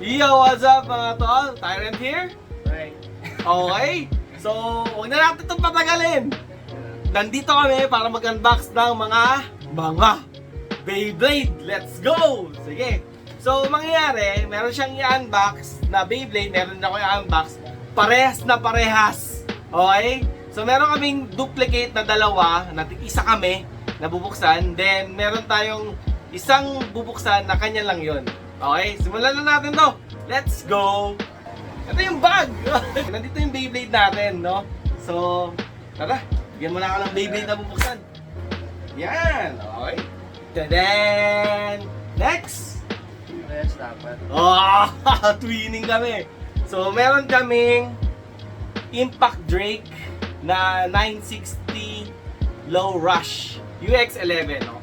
Yo, what's up mga tol? Tyrant here? Right. Okay. So, huwag na natin itong patagalin. Nandito kami para mag-unbox ng mga Beyblade. Let's go! Sige. So, mangyayari, meron siyang i-unbox na Beyblade, meron na ako i-unbox. Parehas na parehas. Okay? So, meron kaming duplicate na dalawa, na isa kami na bubuksan. Then, meron tayong isang bubuksan na kanya lang yon. Okay? Simulan na natin to. Let's go! Ito yung bag! Nandito yung Beyblade natin, no? So, tara. Bigyan mo na ako ng Beyblade na bubuksan. Yan! Okay. And then, next! Yes, dapat. Oh, twinning kami. So, meron kaming Impact Drake na 960 Low Rush UX11, no?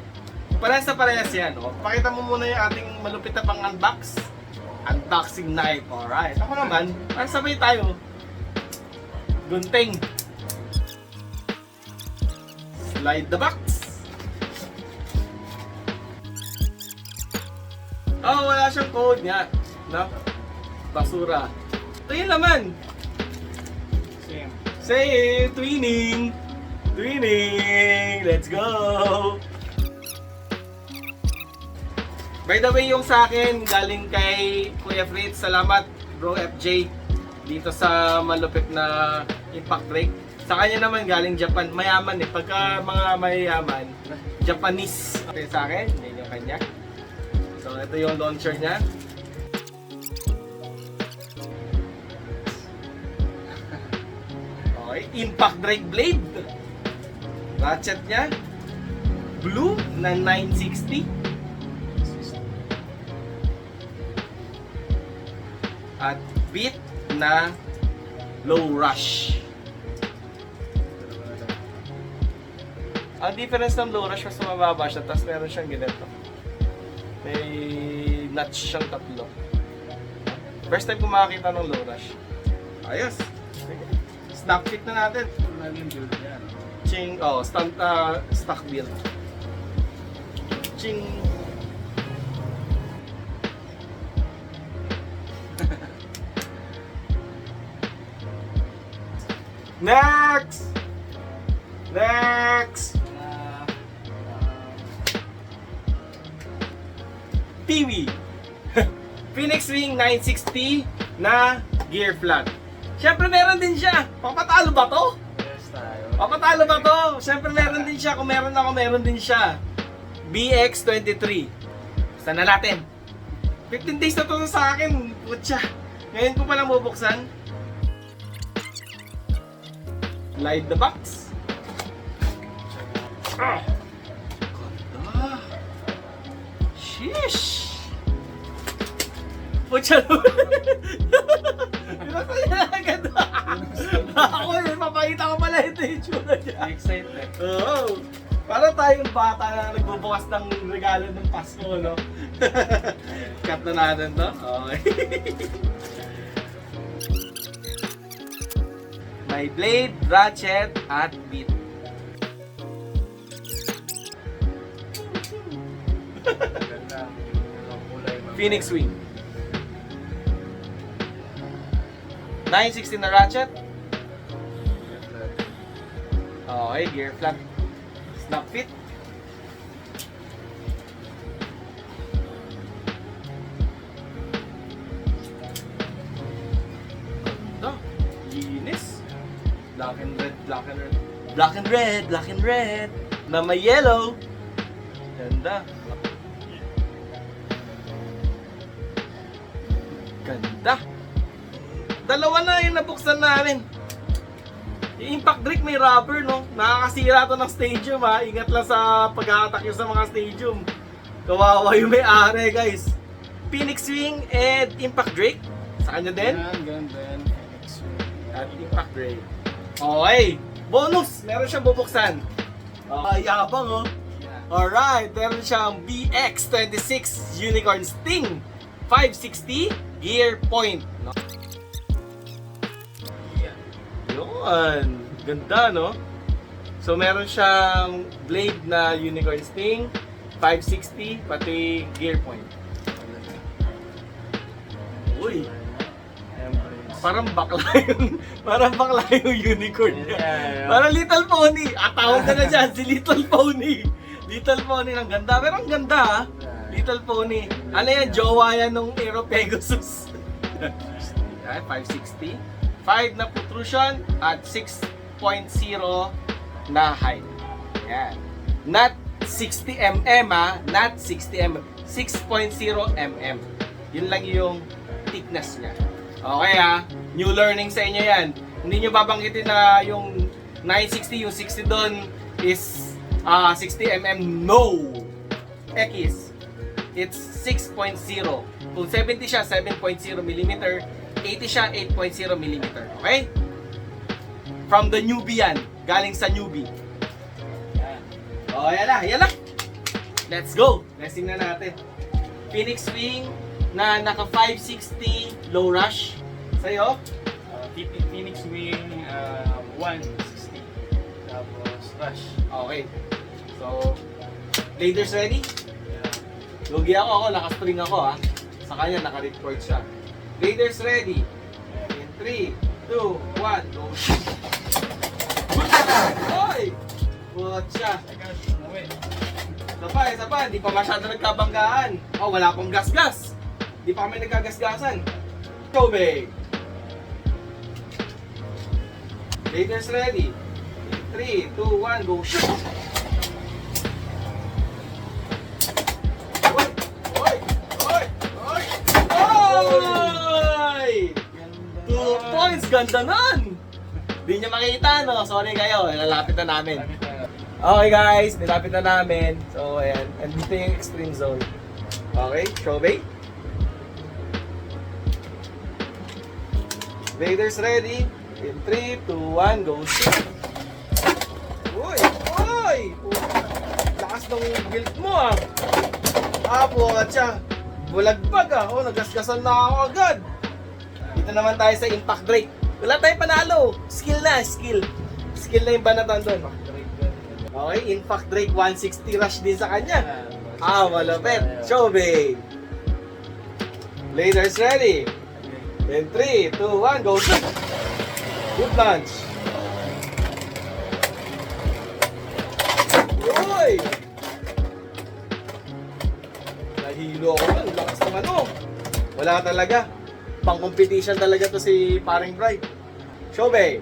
Parehas na parehas yan, no? Pakita mo muna yung ating malupit na pang-unbox. Unboxing night, alright. Ako naman, sabay tayo. Gunting. Slide the box. Oh, wala siyang code nga. No? Basura. Ito yung laman. Same. Say, twinning. Twinning. Let's go. By the way, yung sa akin, galing kay Kuya Fritz. Salamat, Bro FJ. Dito sa malupit na Impact Brake. Sa kanya naman galing Japan. Mayaman eh. Pagka mga mayayaman, Japanese. Okay, sa akin, yan yung kanya. So, ito yung launcher niya. Okay, Impact Drake Blade. Ratchet niya. Blue na 960. At beat na low rush. Ang difference ng low rush, mas mababa siya, tapos meron siyang ganito. May nuts siyang tatlo. First time ko makakita ng low rush. Ayos. Snap fit na natin. Naging build yan. Ching, stock build. Ching. Next! Next! Peewee! Phoenix Wing 960 na gear flat. Siyempre meron din siya. Papatalo ba to? Yes, tayo. Papatalo ba to? Siyempre meron din siya. Kung meron ako, meron din siya. BX23. Basta na natin. 15 days na to sa akin. Putya. Ngayon ko palang bubuksan. Slide the box. Ah. Ganda. Sheesh. Putya naman. Pinasaya na agad. Ako eh, papakita ko pala ito yung tsura niya. Excited. Oo. Para tayong bata na nagbubukas ng regalo ng Pasko, no? Cut na natin to. Okay. May blade, ratchet, at beat. Ganda. Ang kulay. Phoenix Wing. 960 na ratchet. Okay, gear flat. Snap fit. Ganda. Linis. Black and red, black and red. Black and red, black and red. Na may yellow. Ganda. Ganda. Dalawa na yung nabuksan namin. Yung Impact Drake may rubber, no? Nakakasira to ng stadium, ha? Ingat lang sa pag-attack sa mga stadium. Kawawa yung may-ari, guys. Phoenix Wing and Impact Drake. Sa kanya din. Yan, ganda yan. Phoenix Wing. At Impact Drake. Okay. Bonus! Meron siyang bubuksan. Yabang, oh. Alright. Meron siyang BX26 Unicorn Sting 560 Gear Point. No? Yun. Ganda, no? So, meron siyang blade na Unicorn Sting 560, pati gear point. Uy, Embrace. parang bakla yung unicorn niya. Yeah. Parang Little Pony. Tawag ka na dyan, si Little Pony. Little Pony, ang ganda. Pero ang ganda ha. Little Pony. Ano yan, jowa yan nung Aero Pegasus. Yan, 560. 5 na protrusion at 6.0 na height. Yan. Not 60 mm ha. Not 60 mm. 6.0 mm. Yun lang yung thickness niya. Okay ha. New learning sa inyo yan. Hindi nyo babanggitin na yung 960, yung 60 doon is 60 mm. No! X. It's 6.0. Kung 70 siya, 7.0 mm. 80 siya, 8.0 mm. Okay? From the newbie yan. Galing sa newbie. Oh, yan na. Let's go. Testing na natin. Phoenix Wing na naka 560 low rush. Sa'yo? Phoenix Wing 160. Tapos Rush. Okay. So, bladers ready? Lugi ako, naka-spring ako ha. Sa kanya, naka-record siya. Bladers ready. In 3, 2, 1, go. Oy! Buhat siya. Isa pa, hindi pa masyado nagkabanggaan. Oh, wala pong gas-gas. Hindi pa kami nagkagasgasan. Kobe! Bladers ready. In 3, 2, 1, go. Shoot! Oy! 2 points! Ganda nun! Hindi nyo makita, no? Sorry kayo, lalapit na namin. Okay guys, nilapit na namin. So, ayan. Andito yung extreme zone. Okay, show bait. Bladers ready. In 3, 2, 1, go shoot! Uy! Uy! Lakas ng build mo ah! Buhat siya. Bulagbag ah. Oh, nagasgasan na ako agad. Dito naman tayo sa impact break. Wala tayong panalo. Skill na, skill. Skill na yung banatan doon. Okay, impact break 160 rush din sa kanya. Malapit. Shobe. Bladers ready. In 3, 2, 1, go shoot. Good launch. Uy! Nahilo ako lang. Lakas naman oh. Wala talaga. Pang competition talaga to si paring Bright. Shobe.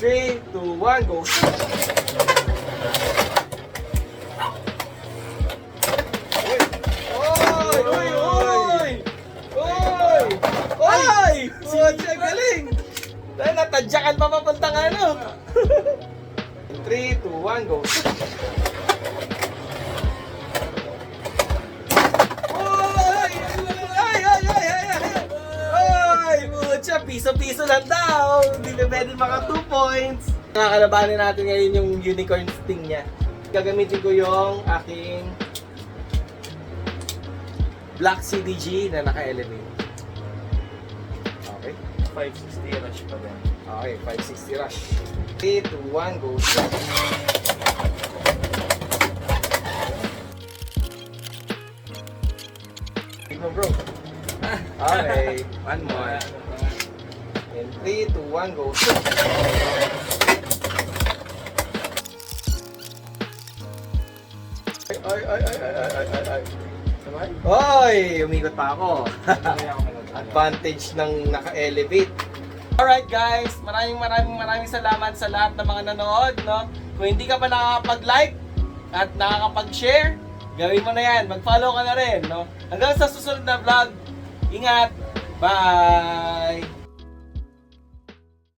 3, 2, 1, go shoot. Oy! Oy! Oy! Oy! Oy! Suot siya, galing! Dahil natadyakan pa papuntang ano. 3, 2, 1, go shoot. Piso-piso lang daw. Hindi na pwede maka 2 points. Nakakalabanin natin ngayon yung unicorn sting niya. Gagamitin ko yung aking Black CDG na naka-elevate. Okay. 560 Rush pa din. Okay, 560 rush. 3, 2, 1, go shoot. Tignan mo bro. Okay, one more. In 3, 2, 1, go shoot! Ay! Hoy! Umikot pa ako. Advantage ng naka-elevate. Alright guys, maraming salamat sa lahat ng mga nanood, no? Kung hindi ka pa nakakapag-like at nakakapag-share, gawin mo na yan. Mag-follow ka na rin, no? Hanggang sa susunod na vlog, ingat! Bye!